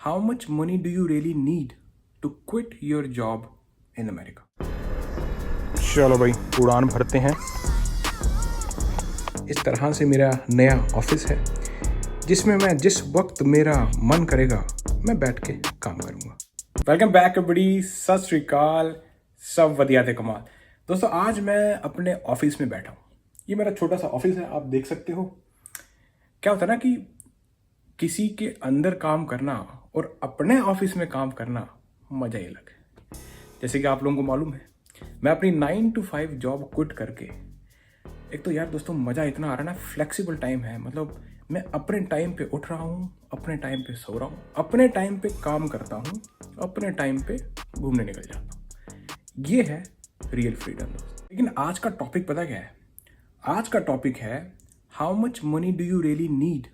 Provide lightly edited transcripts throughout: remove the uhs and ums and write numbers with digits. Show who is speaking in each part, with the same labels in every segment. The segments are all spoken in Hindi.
Speaker 1: How much money do you really need to quit your job in America? चलो भाई उड़ान भरते हैं। इस तरह से मेरा नया ऑफिस है जिसमें मैं जिस वक्त मेरा मन करेगा मैं बैठ के काम करूंगा। वेलकम बैक एवरीबॉडी, सत श्री अकाल, सब वधिया थे कमाल। दोस्तों आज मैं अपने ऑफिस में बैठा हूँ। ये मेरा छोटा सा ऑफिस है, आप देख सकते हो। क्या होता है ना कि किसी के अंदर काम करना और अपने ऑफिस में काम करना मजा ही अलग है। जैसे कि आप लोगों को मालूम है, मैं अपनी 9 to 5 जॉब क्विट करके, एक तो यार दोस्तों मज़ा इतना आ रहा है ना, फ्लेक्सिबल टाइम है। मतलब मैं अपने टाइम पे उठ रहा हूँ, अपने टाइम पे सो रहा हूँ, अपने टाइम पे काम करता हूँ, अपने टाइम पे घूमने निकल जाता हूँ। ये है रियल फ्रीडम दोस्त। लेकिन आज का टॉपिक पता क्या है? आज का टॉपिक है how much money do you really need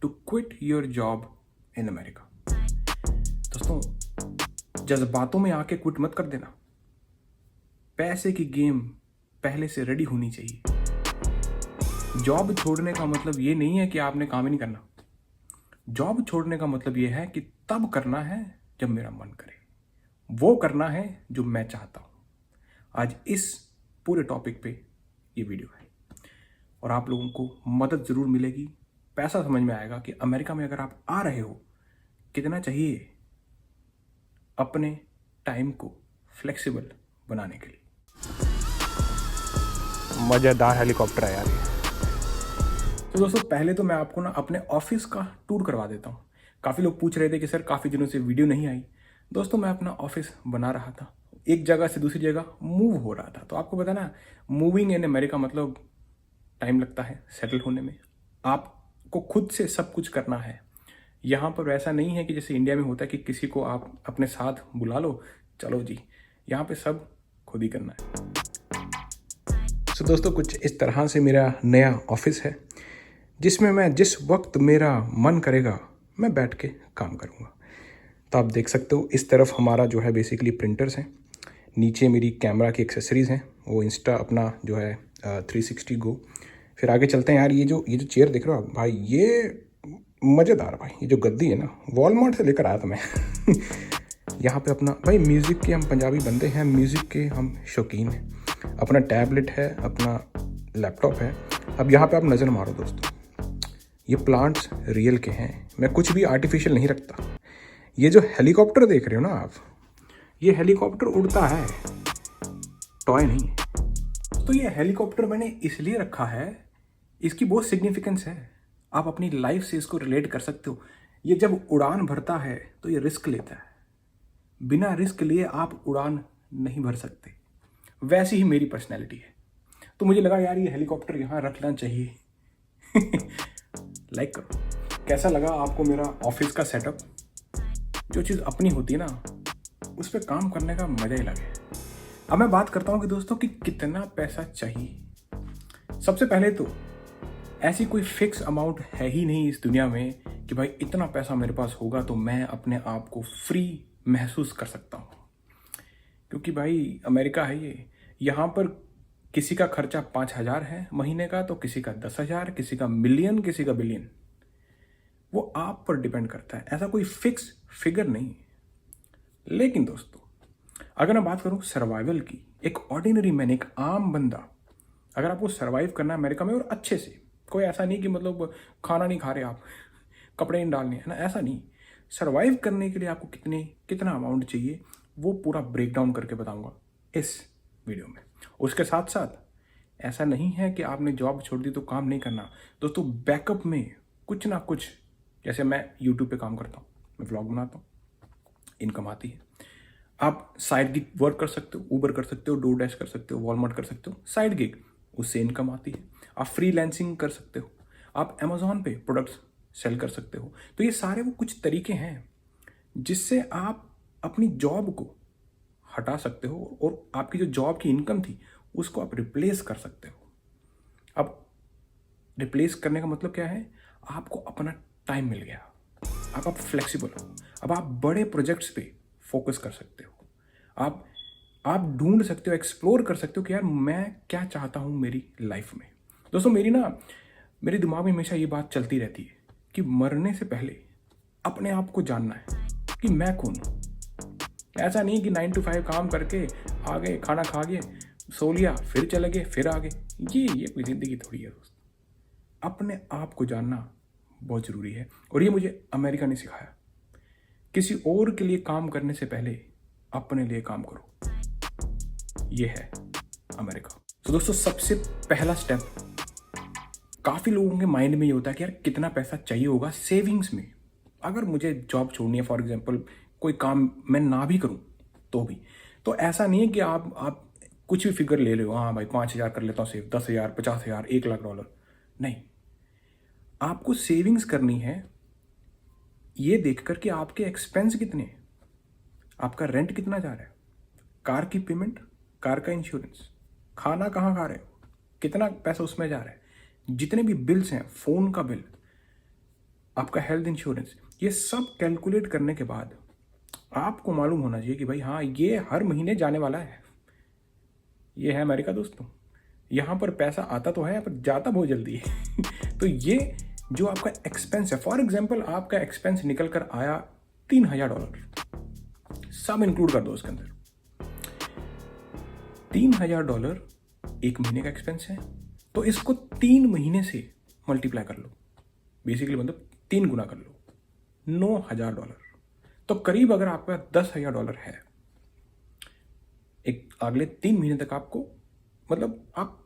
Speaker 1: to quit your job in America. दोस्तों जज्बातों में आके क्विट मत कर देना। पैसे की गेम पहले से रेडी होनी चाहिए। जॉब छोड़ने का मतलब ये नहीं है कि आपने काम ही नहीं करना। जॉब छोड़ने का मतलब ये है कि तब करना है जब मेरा मन करे, वो करना है जो मैं चाहता हूँ। आज इस पूरे टॉपिक पे ये वीडियो है और आप लोगों को मदद ज़रूर मिलेगी। पैसा समझ में आएगा कि अमेरिका में अगर आप आ रहे हो कितना चाहिए अपने टाइम को फ्लेक्सिबल बनाने के लिए। मज़ेदार हेलीकॉप्टर है यार ये। तो दोस्तों पहले तो मैं आपको ना अपने ऑफिस का टूर करवा देता हूँ। काफ़ी लोग पूछ रहे थे कि सर काफ़ी दिनों से वीडियो नहीं आई। दोस्तों मैं अपना ऑफिस बना रहा था, एक जगह से दूसरी जगह मूव हो रहा था। तो आपको पता ना, मूविंग इन अमेरिका मतलब टाइम लगता है सेटल होने में। आपको खुद से सब कुछ करना है। यहाँ पर वैसा नहीं है कि जैसे इंडिया में होता है कि किसी को आप अपने साथ बुला लो, चलो जी। यहाँ पे सब खुद ही करना है। तो दोस्तों कुछ इस तरह से मेरा नया ऑफिस है जिसमें मैं जिस वक्त मेरा मन करेगा मैं बैठ के काम करूँगा। तो आप देख सकते हो इस तरफ हमारा जो है बेसिकली प्रिंटर्स हैं, नीचे मेरी कैमरा की एक्सेसरीज़ हैं, वो इंस्टा अपना जो है 360 गो। फिर आगे चलते हैं यार। ये जो चेयर देख रहे हो आप भाई, ये मज़ेदार भाई। ये जो गद्दी है ना, वॉलमार्ट से लेकर आया था मैं। यहाँ पे अपना भाई म्यूज़िक के, हम पंजाबी बंदे हैं, म्यूज़िक के हम शौकीन हैं। अपना टैबलेट है, अपना लैपटॉप है। अब यहाँ पे आप नज़र मारो दोस्तों, ये प्लांट्स रियल के हैं, मैं कुछ भी आर्टिफिशियल नहीं रखता। ये जो हेलीकॉप्टर देख रहे हो ना आप, ये हेलीकॉप्टर उड़ता है, टॉय नहीं है। तो ये हेलीकॉप्टर मैंने इसलिए रखा है, इसकी बहुत सिग्निफिकेंस है। आप अपनी लाइफ से इसको रिलेट कर सकते हो। ये जब उड़ान भरता है तो ये रिस्क लेता है। बिना रिस्क लिए आप उड़ान नहीं भर सकते। वैसी ही मेरी पर्सनैलिटी है। तो मुझे लगा यार ये हेलीकॉप्टर यहाँ रखना चाहिए। लाइक करो। कैसा लगा आपको मेरा ऑफिस का सेटअप? जो चीज़ अपनी होती है ना, उस पर काम करने का मजा ही अलग है। अब मैं बात करता हूँ कि दोस्तों कि कितना पैसा चाहिए। सबसे पहले तो ऐसी कोई फिक्स अमाउंट है ही नहीं इस दुनिया में कि भाई इतना पैसा मेरे पास होगा तो मैं अपने आप को फ्री महसूस कर सकता हूँ। क्योंकि भाई अमेरिका है ये, यहाँ पर किसी का खर्चा 5,000 है महीने का, तो किसी का 10,000, किसी का मिलियन, किसी का बिलियन। वो आप पर डिपेंड करता है, ऐसा कोई फिक्स फिगर नहीं। लेकिन दोस्तों अगर मैं बात करूँ सर्वाइवल की, एक ऑर्डिनरी मैन, एक आम बंदा, अगर आपको सर्वाइव करना है अमेरिका में और अच्छे से, कोई ऐसा नहीं कि मतलब खाना नहीं खा रहे आप, कपड़े नहीं डालने, है ना, ऐसा नहीं। सर्वाइव करने के लिए आपको कितना अमाउंट चाहिए वो पूरा ब्रेक डाउन करके बताऊंगा इस वीडियो में। उसके साथ साथ ऐसा नहीं है कि आपने जॉब छोड़ दी तो काम नहीं करना। दोस्तों बैकअप में कुछ ना कुछ, जैसे मैं यूट्यूब पे काम करता हूँ, मैं व्लॉग बनाता हूँ, इनकम आती है। आप साइड गिग वर्क कर सकते हो, ऊबर कर सकते हो, डोरडैश कर सकते हो, वॉलमार्ट कर सकते हो, साइड गिग, उससे इनकम आती है। आप फ्रीलांसिंग कर सकते हो, आप अमेजोन पे प्रोडक्ट्स सेल कर सकते हो। तो ये सारे वो कुछ तरीके हैं जिससे आप अपनी जॉब को हटा सकते हो और आपकी जो जॉब की इनकम थी उसको आप रिप्लेस कर सकते हो। अब रिप्लेस करने का मतलब क्या है? आपको अपना टाइम मिल गया, अब आप फ्लेक्सिबल हो, अब आप बड़े प्रोजेक्ट्स पे फोकस कर सकते हो। आप ढूंढ सकते हो, एक्सप्लोर कर सकते हो कि यार मैं क्या चाहता हूँ मेरी लाइफ में। दोस्तों मेरे दिमाग में हमेशा ये बात चलती रहती है कि मरने से पहले अपने आप को जानना है। कि मैं कौन हूँ। ऐसा नहीं कि 9 to 5 काम करके आ गए, खाना खा गए, सो लिया, फिर चले गए, फिर आ गए। ये कोई ज़िंदगी थोड़ी है दोस्त। अपने आप को जानना बहुत ज़रूरी है, और ये मुझे अमेरिका ने सिखाया। किसी और के लिए काम करने से पहले अपने लिए काम करो। ये है अमेरिका। तो दोस्तों, सबसे पहला स्टेप, काफ़ी लोगों के माइंड में ये होता है कि यार कितना पैसा चाहिए होगा सेविंग्स में अगर मुझे जॉब छोड़नी है। फॉर एग्जांपल कोई काम मैं ना भी करूं तो भी, तो ऐसा नहीं है कि आप कुछ भी फिगर ले लो, हाँ भाई 5,000 कर लेता हूँ सेव, 10,000, 50,000, $1,00,000। नहीं, आपको सेविंग्स करनी है ये देखकर कि आपके एक्सपेंस कितने हैं, आपका रेंट कितना जा रहा है, कार की पेमेंट, कार का इंश्योरेंस, खाना कहाँ खा रहे हो, कितना पैसा उसमें जा रहा है, जितने भी बिल्स हैं, फ़ोन का बिल, आपका हेल्थ इंश्योरेंस, ये सब कैलकुलेट करने के बाद आपको मालूम होना चाहिए कि भाई हाँ, ये हर महीने जाने वाला है। ये है अमेरिका दोस्तों। यहाँ पर पैसा आता तो है पर जाता बहुत जल्दी है। तो ये जो आपका एक्सपेंस है, फॉर एग्जाम्पल आपका एक्सपेंस निकल कर आया $3,000, सब इंक्लूड कर दो उसके अंदर। $3,000 एक महीने का एक्सपेंस है, तो इसको 3 महीने से मल्टीप्लाई कर लो, बेसिकली मतलब 3 गुना कर लो, $9,000। तो करीब अगर आपका $10,000 है, एक अगले 3 महीने तक आपको, मतलब आप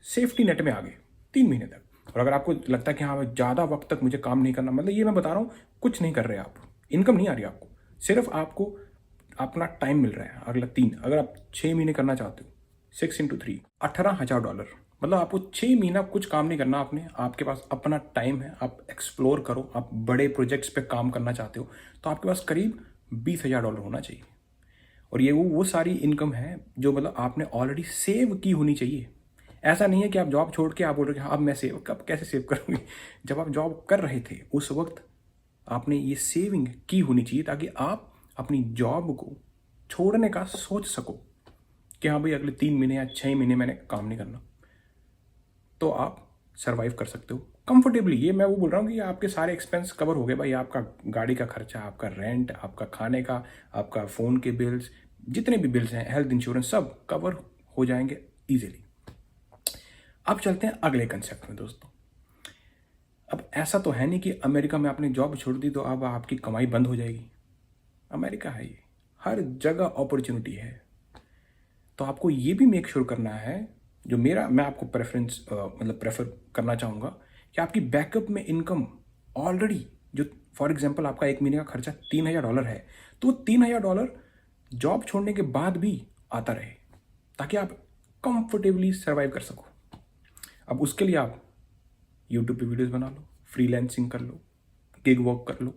Speaker 1: सेफ्टी नेट में आ गए 3 महीने तक। और अगर आपको लगता है कि हाँ ज़्यादा वक्त तक मुझे काम नहीं करना, मतलब ये मैं बता रहा हूँ, कुछ नहीं कर रहे आप, इनकम नहीं आ रही आपको, सिर्फ आपको अपना टाइम मिल रहा है अगला 3, अगर आप 6 महीने करना चाहते हो, 6 × 3 $18,000। मतलब आपको 6 महीना कुछ काम नहीं करना आपने, आपके पास अपना टाइम है, आप एक्सप्लोर करो, आप बड़े प्रोजेक्ट्स पे काम करना चाहते हो, तो आपके पास करीब $20,000 होना चाहिए। और ये वो सारी इनकम है जो मतलब आपने ऑलरेडी सेव की होनी चाहिए। ऐसा नहीं है कि आप जॉब छोड़ के आप बोल रहे हो कि हाँ अब मैं सेव, कब कैसे सेव करूँगी। जब आप जॉब कर रहे थे उस वक्त आपने ये सेविंग की होनी चाहिए, ताकि आप अपनी जॉब को छोड़ने का सोच सको कि हाँ भाई अगले 3 महीने या 6 महीने मैंने काम नहीं करना, तो आप सर्वाइव कर सकते हो कंफर्टेबली। ये मैं वो बोल रहा हूँ कि आपके सारे एक्सपेंस कवर हो गए भाई, आपका गाड़ी का खर्चा, आपका रेंट, आपका खाने का, आपका फ़ोन के बिल्स, जितने भी बिल्स हैं, हेल्थ इंश्योरेंस, सब कवर हो जाएंगे इजीली। अब चलते हैं अगले कंसेप्ट में दोस्तों। अब ऐसा तो है नहीं कि अमेरिका में आपने जॉब छोड़ दी तो अब आपकी कमाई बंद हो जाएगी। अमेरिका है ये, हर जगह अपॉर्चुनिटी है। तो आपको ये भी मेक श्योर करना है, जो मैं आपको प्रेफर करना चाहूँगा कि आपकी बैकअप में इनकम ऑलरेडी, जो फॉर एग्जांपल आपका एक महीने का खर्चा $3,000 है, तो $3,000 जॉब छोड़ने के बाद भी आता रहे, ताकि आप कंफर्टेबली सर्वाइव कर सको। अब उसके लिए आप यूट्यूब पे वीडियोस बना लो, फ्रीलांसिंग कर लो, गिग वर्क कर लो,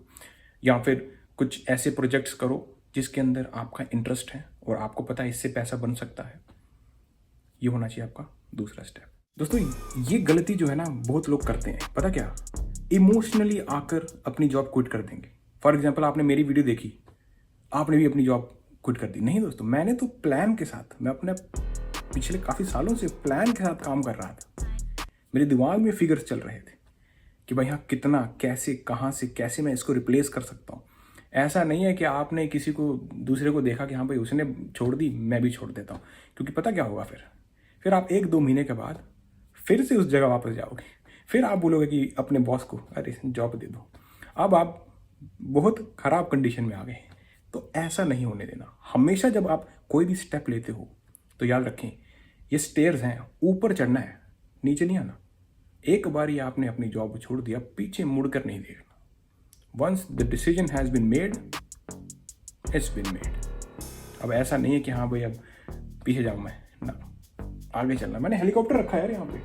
Speaker 1: या फिर कुछ ऐसे प्रोजेक्ट्स करो जिसके अंदर आपका इंटरेस्ट है और आपको पता है इससे पैसा बन सकता है। ये होना चाहिए आपका दूसरा स्टेप। दोस्तों, ये गलती जो है ना बहुत लोग करते हैं, पता क्या, इमोशनली आकर अपनी जॉब क्विट कर देंगे। फॉर एग्जांपल आपने मेरी वीडियो देखी, आपने भी अपनी जॉब क्विट कर दी। नहीं दोस्तों, मैंने तो प्लान के साथ, मैं अपने पिछले काफ़ी सालों से प्लान के साथ काम कर रहा था। मेरे दिमाग में फिगर्स चल रहे थे कि भाई हाँ कितना, कैसे, कहाँ से कैसे मैं इसको रिप्लेस कर सकता हूँ। ऐसा नहीं है कि आपने किसी को दूसरे को देखा कि हाँ भाई उसने छोड़ दी मैं भी छोड़ देता हूँ, क्योंकि पता क्या होगा, फिर आप 1-2 महीने के बाद फिर से उस जगह वापस जाओगे, फिर आप बोलोगे कि अपने बॉस को अरे जॉब दे दो। अब आप बहुत ख़राब कंडीशन में आ गए। तो ऐसा नहीं होने देना। हमेशा जब आप कोई भी स्टेप लेते हो तो याद रखें, ये स्टेयर्स हैं, ऊपर चढ़ना है, नीचे नहीं आना। एक बार ही आपने अपनी जॉब छोड़ दिया, पीछे मुड़कर नहीं देखना। Once the decision has been made, it's been made. अब ऐसा नहीं है कि हाँ भाई अब पीछे जाऊँ मैं, ना, आगे चलना। मैंने हेलीकॉप्टर रखा है यार यहाँ पे,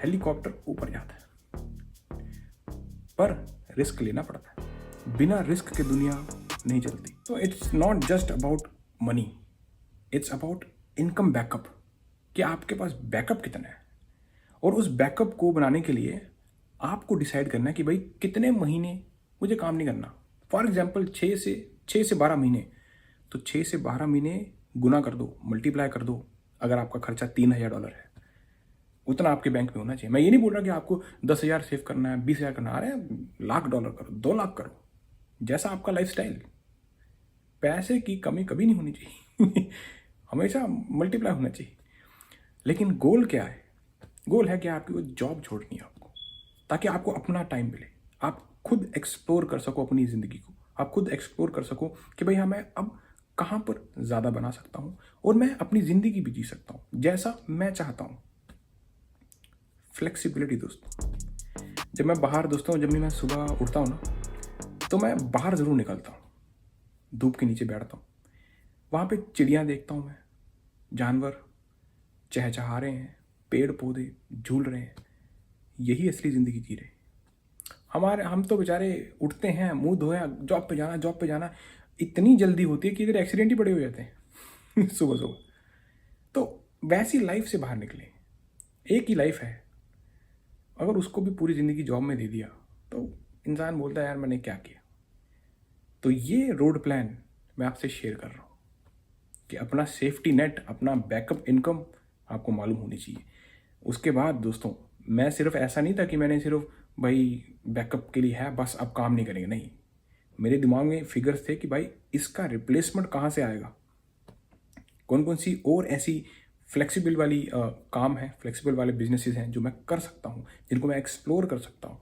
Speaker 1: हेलीकॉप्टर ऊपर जाता है, पर रिस्क लेना पड़ता है। बिना रिस्क के दुनिया नहीं चलती। तो it's not just about money, it's about income backup, कि आपके पास बैकअप कितना है। और उस बैकअप को बनाने के लिए आपको डिसाइड करना है कि भाई कितने महीने मुझे काम नहीं करना। फॉर एग्जाम्पल 6 से 12 महीने, तो 6 से 12 महीने गुना कर दो, मल्टीप्लाई कर दो। अगर आपका खर्चा $3,000 है, उतना आपके बैंक में होना चाहिए। मैं ये नहीं बोल रहा कि आपको 10,000 सेव करना है, 20,000 करना, आ रहा है $1,00,000 करो, $2 लाख करो, जैसा आपका लाइफ स्टाइल। पैसे की कमी कभी नहीं होनी चाहिए हमेशा मल्टीप्लाई होना चाहिए। लेकिन गोल क्या है? गोल है कि आपकी वो जॉब छोड़नी है आपको, ताकि आपको अपना टाइम मिले, आप खुद एक्सप्लोर कर सको अपनी ज़िंदगी को, आप खुद एक्सप्लोर कर सको कि भाई हाँ, मैं अब कहाँ पर ज़्यादा बना सकता हूँ और मैं अपनी ज़िंदगी भी जी सकता हूँ जैसा मैं चाहता हूँ। फ्लेक्सिबिलिटी दोस्तों, जब मैं बाहर दोस्तों, जब भी मैं सुबह उठता हूँ ना, तो मैं बाहर ज़रूर निकलता हूँ, धूप के नीचे बैठता हूँ, वहाँ पे चिड़ियाँ देखता हूँ मैं, जानवर चहचहा रहे हैं, पेड़ पौधे झूल रहे हैं, यही असली ज़िंदगी जी रहे हैं। हम तो बेचारे उठते हैं, मुंह धोया, जॉब पे जाना, जॉब पे जाना, इतनी जल्दी होती है कि इधर एक्सीडेंट ही बड़े हो जाते हैं सुबह सुबह। तो वैसी लाइफ से बाहर निकले, एक ही लाइफ है, अगर उसको भी पूरी ज़िंदगी जॉब में दे दिया तो इंसान बोलता है यार मैंने क्या किया। तो ये रोड प्लान मैं आपसे शेयर कर रहा हूँ कि अपना सेफ्टी नेट, अपना बैकअप इनकम आपको मालूम होनी चाहिए। उसके बाद दोस्तों, मैं सिर्फ ऐसा नहीं था कि मैंने सिर्फ भाई बैकअप के लिए है बस, अब काम नहीं करेंगे, नहीं। मेरे दिमाग में फिगर्स थे कि भाई इसका रिप्लेसमेंट कहाँ से आएगा, कौन कौन सी और ऐसी फ्लेक्सिबल वाली काम है, फ्लेक्सिबल वाले बिजनेसेस हैं जो मैं कर सकता हूँ, जिनको मैं एक्सप्लोर कर सकता हूँ।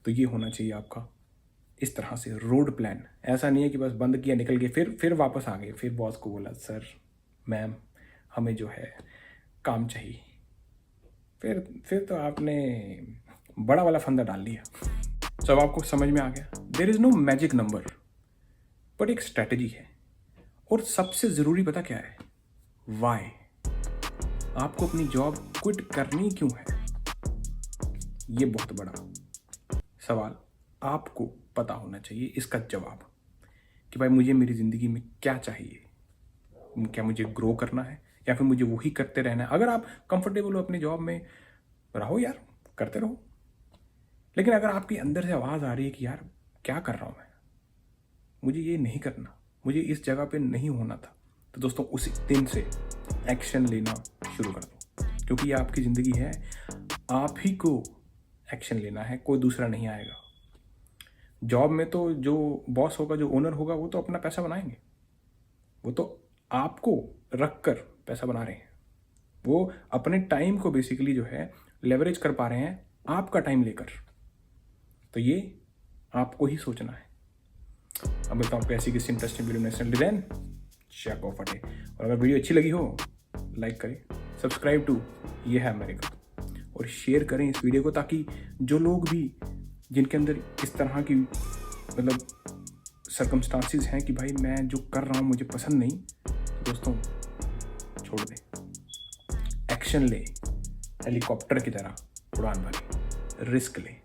Speaker 1: तो ये होना चाहिए आपका इस तरह से रोड प्लान। ऐसा नहीं है कि बस बंद किया, निकल गए, फिर वापस आ गए, फिर बॉस को बोला सर मैम हमें जो है काम चाहिए, फिर तो आपने बड़ा वाला फंदा डाल लिया। सब आपको समझ में आ गया। There is no magic number, but एक स्ट्रैटेजी है। और सबसे ज़रूरी पता क्या है? वाई। आपको अपनी जॉब क्विट करनी क्यों है, ये बहुत बड़ा सवाल आपको पता होना चाहिए। इसका जवाब कि भाई मुझे मेरी ज़िंदगी में क्या चाहिए, क्या मुझे ग्रो करना है या फिर मुझे वही करते रहना है। अगर आप कंफर्टेबल हो अपनी जॉब में, रहो यार, करते रहो। लेकिन अगर आपकी अंदर से आवाज़ आ रही है कि यार क्या कर रहा हूँ मैं, मुझे ये नहीं करना, मुझे इस जगह पे नहीं होना था, तो दोस्तों उसी दिन से एक्शन लेना शुरू कर दो, क्योंकि ये आपकी ज़िंदगी है, आप ही को एक्शन लेना है, कोई दूसरा नहीं आएगा। जॉब में तो जो बॉस होगा, जो ओनर होगा, वो तो अपना पैसा बनाएंगे, वो तो आपको रख कर पैसा बना रहे हैं, वो अपने टाइम को बेसिकली जो है लेवरेज कर पा रहे हैं आपका टाइम लेकर। तो ये आपको ही सोचना है। अब मिलता हूँ आपको ऐसी किसी इंटरेस्टिंग वीडियो नेक्स्ट डिज़ाइन चेक ऑफ अटे। और अगर वीडियो अच्छी लगी हो लाइक करें, सब्सक्राइब टू ये है अमेरिका, और शेयर करें इस वीडियो को, ताकि जो लोग भी जिनके अंदर इस तरह की मतलब सर्कमस्टांसिस हैं कि भाई मैं जो कर रहा हूँ मुझे पसंद नहीं, तो दोस्तों छोड़ दें, एक्शन लें, हेलीकॉप्टर की तरह उड़ान भरें, रिस्क लें।